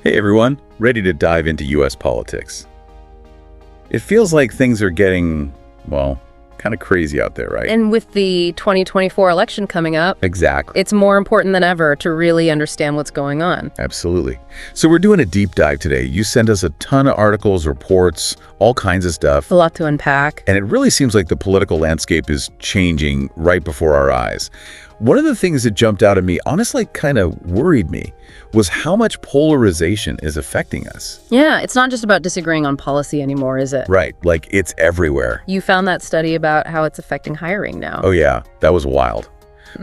Hey everyone, ready to dive into U.S. politics. It feels like things are getting, well, kind of crazy out there, right? And with the 2024 election coming up, Exactly. it's more important than ever to really understand what's going on. Absolutely. So we're doing a deep dive today. You sent us a ton of articles, reports, all kinds of stuff. A lot to unpack. And it really seems like the political landscape is changing right before our eyes. One of the things that jumped out at me, honestly kind of worried me, was how much polarization is affecting us. Yeah, it's not just about disagreeing on policy anymore, is it? Right, like it's everywhere. You found that study about how it's affecting hiring now. Oh yeah, that was wild.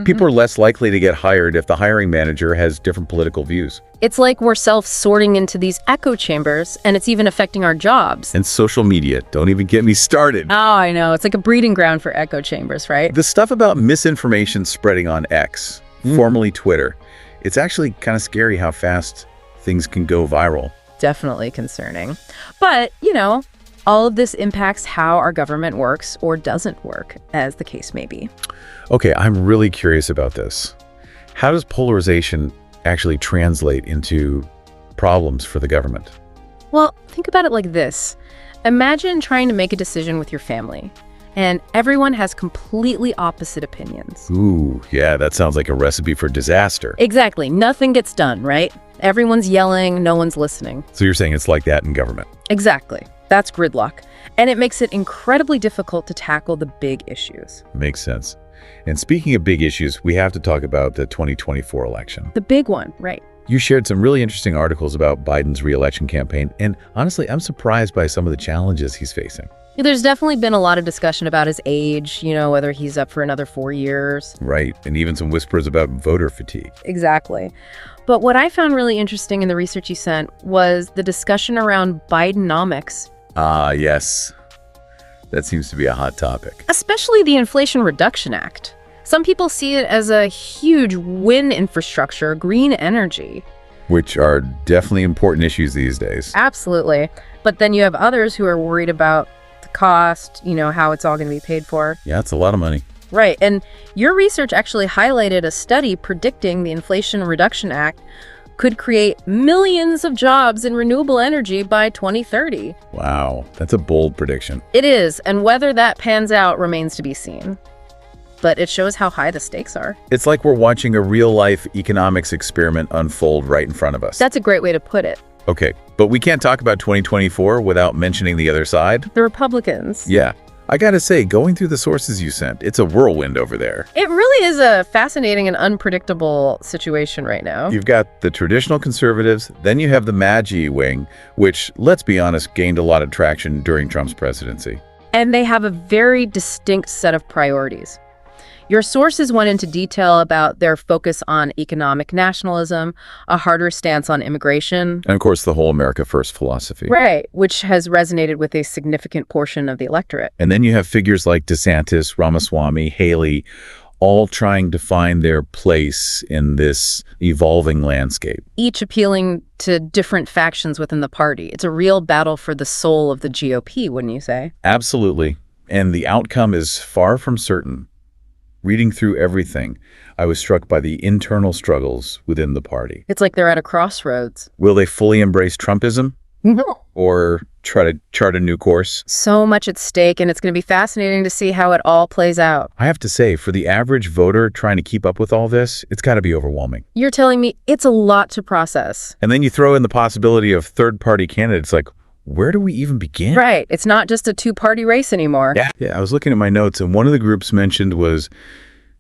People are less likely to get hired if the hiring manager has different political views. It's like we're self-sorting into these echo chambers, and it's even affecting our jobs. And social media, don't even get me started. Oh, I know. It's like a breeding ground for echo chambers, right? The stuff about misinformation spreading on X, formerly Twitter, it's actually kind of scary how fast things can go viral. Definitely concerning. But, all of this impacts how our government works or doesn't work, as the case may be. Okay, I'm really curious about this. How does polarization actually translate into problems for the government? Well, think about it like this. Imagine trying to make a decision with your family, and everyone has completely opposite opinions. Ooh, yeah, that sounds like a recipe for disaster. Exactly. Nothing gets done, right? Everyone's yelling, no one's listening. So you're saying it's like that in government? Exactly. That's gridlock. And it makes it incredibly difficult to tackle the big issues. Makes sense. And speaking of big issues, we have to talk about the 2024 election. The big one, right? You shared some really interesting articles about Biden's re-election campaign, and honestly, I'm surprised by some of the challenges he's facing. There's definitely been a lot of discussion about his age, whether he's up for another 4 years. Right, and even some whispers about voter fatigue. Exactly. But what I found really interesting in the research you sent was the discussion around Bidenomics. Ah, yes. That seems to be a hot topic. Especially the Inflation Reduction Act. Some people see it as a huge wind infrastructure, green energy. Which are definitely important issues these days. Absolutely. But then you have others who are worried about the cost, how it's all going to be paid for. Yeah, it's a lot of money. Right. And your research actually highlighted a study predicting the Inflation Reduction Act could create millions of jobs in renewable energy by 2030. Wow, that's a bold prediction. It is, and whether that pans out remains to be seen. But it shows how high the stakes are. It's like we're watching a real-life economics experiment unfold right in front of us. That's a great way to put it. Okay, but we can't talk about 2024 without mentioning the other side. The Republicans. Yeah, I gotta say, going through the sources you sent, it's a whirlwind over there. It really is a fascinating and unpredictable situation right now. You've got the traditional conservatives, then you have the Magi wing, which, let's be honest, gained a lot of traction during Trump's presidency. And they have a very distinct set of priorities. Your sources went into detail about their focus on economic nationalism, a harder stance on immigration. And of course, the whole America First philosophy. Right, which has resonated with a significant portion of the electorate. And then you have figures like DeSantis, Ramaswamy, Haley, all trying to find their place in this evolving landscape. Each appealing to different factions within the party. It's a real battle for the soul of the GOP, wouldn't you say? Absolutely. And the outcome is far from certain. Reading through everything, I was struck by the internal struggles within the party. It's like they're at a crossroads. Will they fully embrace Trumpism? No. Or try to chart a new course? So much at stake, and it's going to be fascinating to see how it all plays out. I have to say, for the average voter trying to keep up with all this, it's got to be overwhelming. You're telling me it's a lot to process. And then you throw in the possibility of third-party candidates, like, where do we even begin? Right. It's not just a two-party race anymore. Yeah, I was looking at my notes, and one of the groups mentioned was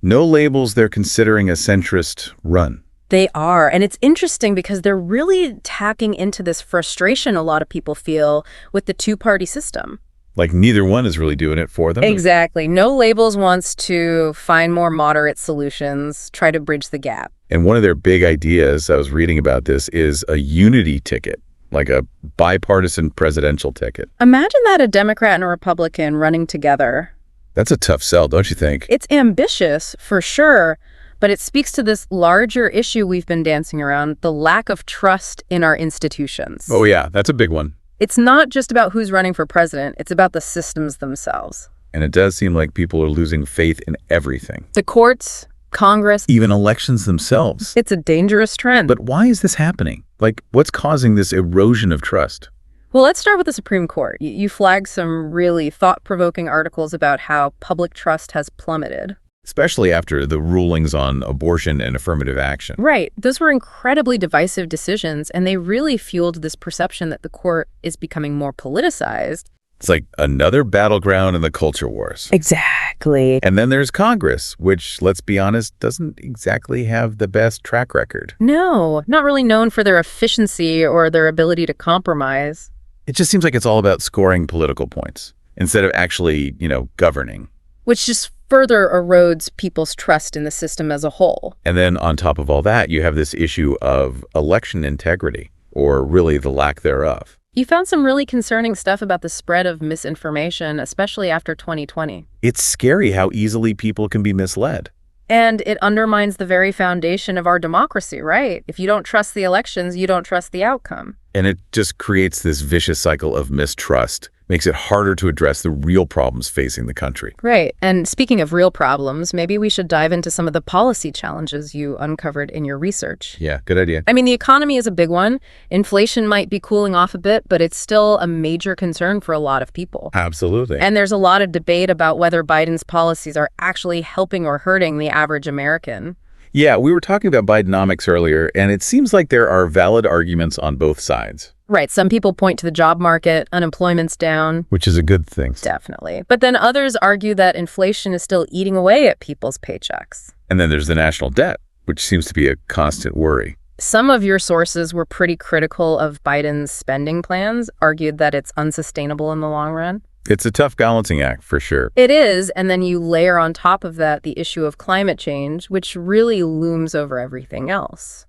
no labels they're considering a centrist run. They are. And it's interesting because they're really tapping into this frustration a lot of people feel with the two-party system. Like neither one is really doing it for them. Exactly. No Labels wants to find more moderate solutions, try to bridge the gap. And one of their big ideas, I was reading about this, is a unity ticket. Like a bipartisan presidential ticket. Imagine that, a Democrat and a Republican running together. That's a tough sell, don't you think? It's ambitious, for sure, but it speaks to this larger issue we've been dancing around, the lack of trust in our institutions. Oh yeah, that's a big one. It's not just about who's running for president, it's about the systems themselves. And it does seem like people are losing faith in everything. The courts, Congress. Even elections themselves. It's a dangerous trend. But why is this happening? Like, what's causing this erosion of trust? Well, let's start with the Supreme Court. You flagged some really thought-provoking articles about how public trust has plummeted. Especially after the rulings on abortion and affirmative action. Right. Those were incredibly divisive decisions, and they really fueled this perception that the court is becoming more politicized. It's like another battleground in the culture wars. Exactly. And then there's Congress, which, let's be honest, doesn't exactly have the best track record. No, not really known for their efficiency or their ability to compromise. It just seems like it's all about scoring political points instead of actually, governing. Which just further erodes people's trust in the system as a whole. And then on top of all that, you have this issue of election integrity, or really the lack thereof. You found some really concerning stuff about the spread of misinformation, especially after 2020. It's scary how easily people can be misled. And it undermines the very foundation of our democracy, right? If you don't trust the elections, you don't trust the outcome. And it just creates this vicious cycle of mistrust, makes it harder to address the real problems facing the country. Right. And speaking of real problems, maybe we should dive into some of the policy challenges you uncovered in your research. Yeah, good idea. I mean, the economy is a big one. Inflation might be cooling off a bit, but it's still a major concern for a lot of people. Absolutely. And there's a lot of debate about whether Biden's policies are actually helping or hurting the average American. Yeah, we were talking about Bidenomics earlier, and it seems like there are valid arguments on both sides. Right. Some people point to the job market, unemployment's down. Which is a good thing. Definitely. But then others argue that inflation is still eating away at people's paychecks. And then there's the national debt, which seems to be a constant worry. Some of your sources were pretty critical of Biden's spending plans, argued that it's unsustainable in the long run. It's a tough balancing act, for sure. It is, and then you layer on top of that the issue of climate change, which really looms over everything else.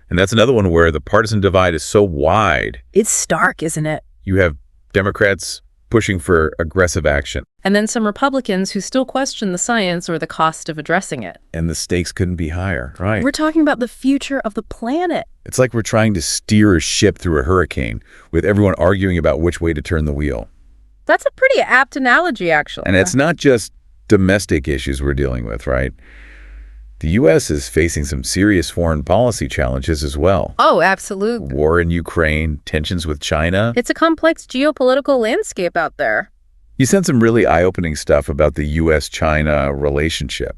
And that's another one where the partisan divide is so wide. It's stark, isn't it? You have Democrats pushing for aggressive action. And then some Republicans who still question the science or the cost of addressing it. And the stakes couldn't be higher, right? We're talking about the future of the planet. It's like we're trying to steer a ship through a hurricane with everyone arguing about which way to turn the wheel. That's a pretty apt analogy, actually. And it's not just domestic issues we're dealing with, right? The U.S. is facing some serious foreign policy challenges as well. Oh, absolutely. War in Ukraine, tensions with China. It's a complex geopolitical landscape out there. You sent some really eye-opening stuff about the U.S.-China relationship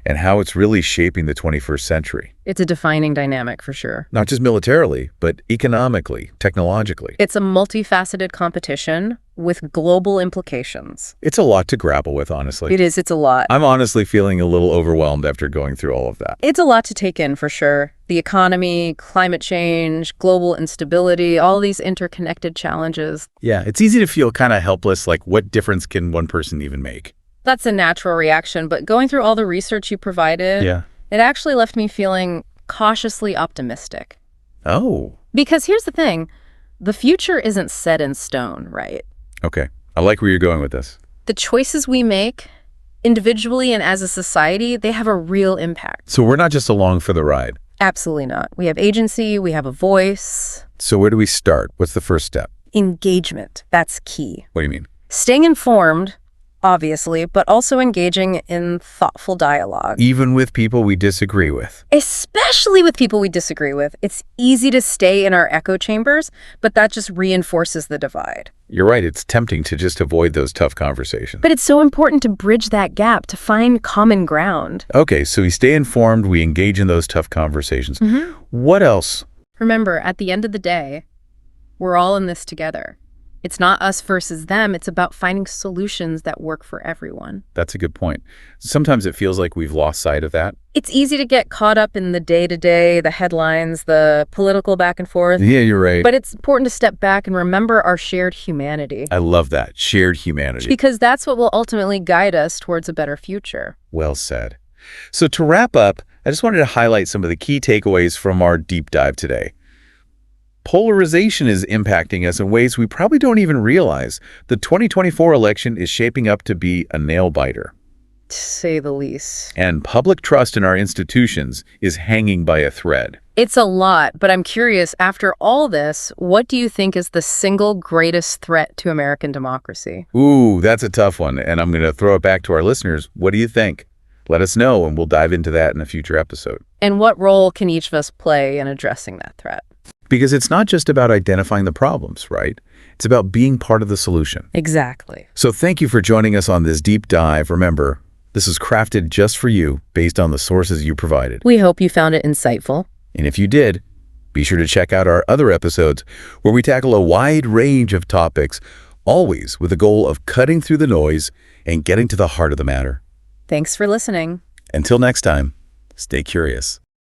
and how it's really shaping the 21st century. It's a defining dynamic, for sure. Not just militarily, but economically, technologically. It's a multifaceted competition with global implications. It's a lot to grapple with, honestly. It is. It's a lot. I'm honestly feeling a little overwhelmed after going through all of that. It's a lot to take in, for sure. The economy, climate change, global instability, all these interconnected challenges. Yeah, it's easy to feel kind of helpless, like what difference can one person even make? That's a natural reaction, but going through all the research you provided, it actually left me feeling cautiously optimistic. Oh. Because here's the thing, the future isn't set in stone, right? Okay. I like where you're going with this. The choices we make, individually and as a society, they have a real impact. So we're not just along for the ride. Absolutely not. We have agency, we have a voice. So where do we start? What's the first step? Engagement. That's key. What do you mean? Staying informed, obviously, but also engaging in thoughtful dialogue. Even with people we disagree with. Especially with people we disagree with. It's easy to stay in our echo chambers, but that just reinforces the divide. You're right. It's tempting to just avoid those tough conversations. But it's so important to bridge that gap, to find common ground. Okay, so we stay informed, we engage in those tough conversations. What else? Remember, at the end of the day, we're all in this together. It's not us versus them. It's about finding solutions that work for everyone. That's a good point. Sometimes it feels like we've lost sight of that. It's easy to get caught up in the day-to-day, the headlines, the political back and forth. Yeah, you're right. But it's important to step back and remember our shared humanity. I love that. Shared humanity. Because that's what will ultimately guide us towards a better future. Well said. So to wrap up, I just wanted to highlight some of the key takeaways from our deep dive today. Polarization is impacting us in ways we probably don't even realize. The 2024 election is shaping up to be a nail-biter. To say the least. And public trust in our institutions is hanging by a thread. It's a lot, but I'm curious, after all this, what do you think is the single greatest threat to American democracy? Ooh, that's a tough one, and I'm going to throw it back to our listeners. What do you think? Let us know, and we'll dive into that in a future episode. And what role can each of us play in addressing that threat? Because it's not just about identifying the problems, right? It's about being part of the solution. Exactly. So thank you for joining us on this deep dive. Remember, this is crafted just for you based on the sources you provided. We hope you found it insightful. And if you did, be sure to check out our other episodes where we tackle a wide range of topics, always with the goal of cutting through the noise and getting to the heart of the matter. Thanks for listening. Until next time, stay curious.